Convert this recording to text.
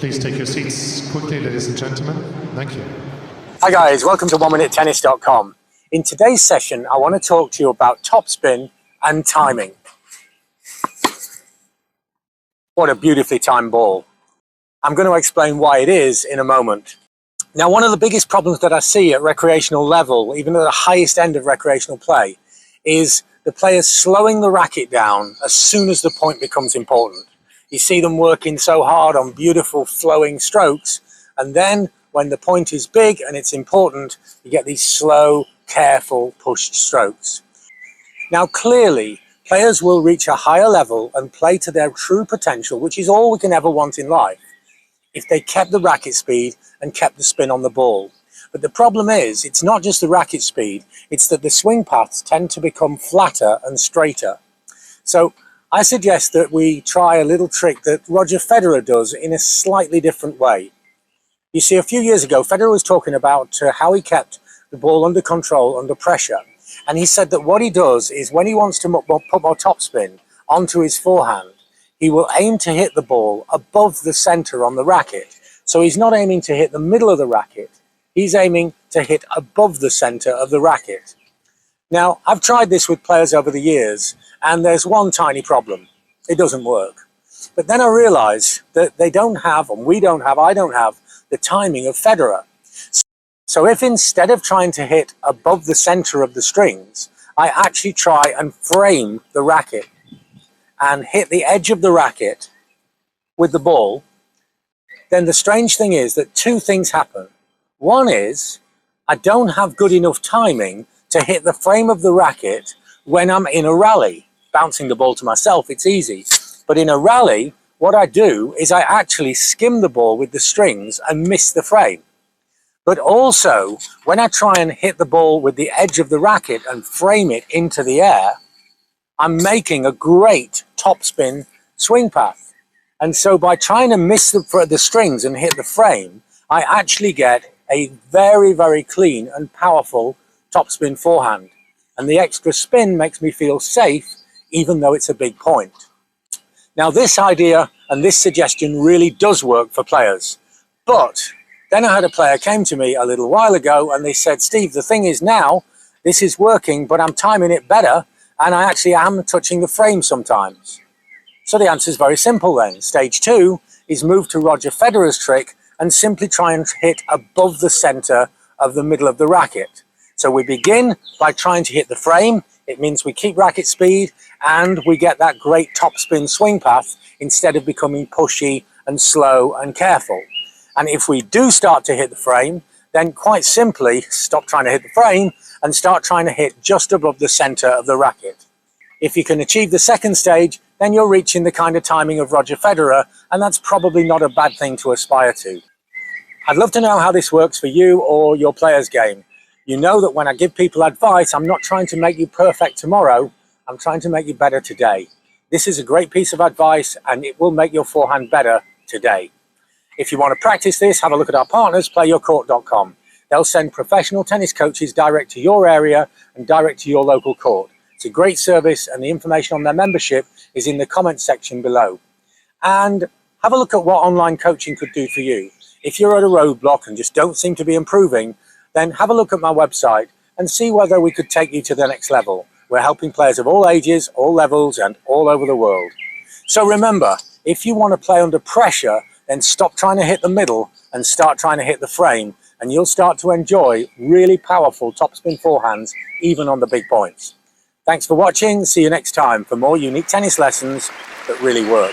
Please take your seats quickly, ladies and gentlemen. Thank you. Hi guys, welcome to oneminutetennis.com. In today's session, I want to talk to you about topspin and timing. What a beautifully timed ball. I'm going to explain why it is in a moment. Now, one of the biggest problems that I see at recreational level, even at the highest end of recreational play, is the players slowing the racket down as soon as the point becomes important. You see them working so hard on beautiful flowing strokes, and then when the point is big and it's important, you get these slow, careful, pushed strokes. Now, clearly, players will reach a higher level and play to their true potential, which is all we can ever want in life, if they kept the racket speed and kept the spin on the ball. But the problem is, it's not just the racket speed, it's that the swing paths tend to become flatter and straighter. So I suggest that we try a little trick that Roger Federer does in a slightly different way. You see, a few years ago, Federer was talking about how he kept the ball under control, under pressure. And he said that what he does is when he wants to put more topspin onto his forehand, he will aim to hit the ball above the center on the racket. So he's not aiming to hit the middle of the racket. He's aiming to hit above the center of the racket. Now, I've tried this with players over the years, and there's one tiny problem. It doesn't work. But then I realized that they don't have, and we don't have, I don't have, the timing of Federer. So if instead of trying to hit above the center of the strings, I actually try and frame the racket and hit the edge of the racket with the ball, then the strange thing is that two things happen. One is I don't have good enough timing to hit the frame of the racket when I'm in a rally. Bouncing the ball to myself, it's easy. But in a rally, what I do is I actually skim the ball with the strings and miss the frame. But also, when I try and hit the ball with the edge of the racket and frame it into the air, I'm making a great topspin swing path. And so by trying to miss the strings and hit the frame, I actually get a very, very clean and powerful topspin forehand. And the extra spin makes me feel safe, even though it's a big point. Now, this idea and this suggestion really does work for players. But then I had a player came to me a little while ago and they said, Steve, the thing is now, this is working, but I'm timing it better. And I actually am touching the frame sometimes. So the answer is very simple then. Stage 2 is move to Roger Federer's trick and simply try and hit above the center of the middle of the racket. So we begin by trying to hit the frame. It means we keep racket speed and we get that great topspin swing path instead of becoming pushy and slow and careful. And if we do start to hit the frame, then quite simply stop trying to hit the frame and start trying to hit just above the center of the racket. If you can achieve the second stage, then you're reaching the kind of timing of Roger Federer, and that's probably not a bad thing to aspire to. I'd love to know how this works for you or your player's game. You know that when I give people advice, I'm not trying to make you perfect tomorrow, I'm trying to make you better today. This is a great piece of advice, and it will make your forehand better today. If you want to practice this, have a look at our partners, playyourcourt.com. They'll send professional tennis coaches direct to your area and direct to your local court. It's a great service, and the information on their membership is in the comments section below. And have a look at what online coaching could do for you. If you're at a roadblock and just don't seem to be improving, then have a look at my website and see whether we could take you to the next level. We're helping players of all ages, all levels, and all over the world. So remember, if you want to play under pressure, then stop trying to hit the middle and start trying to hit the frame, and you'll start to enjoy really powerful topspin forehands, even on the big points. Thanks for watching. See you next time for more unique tennis lessons that really work.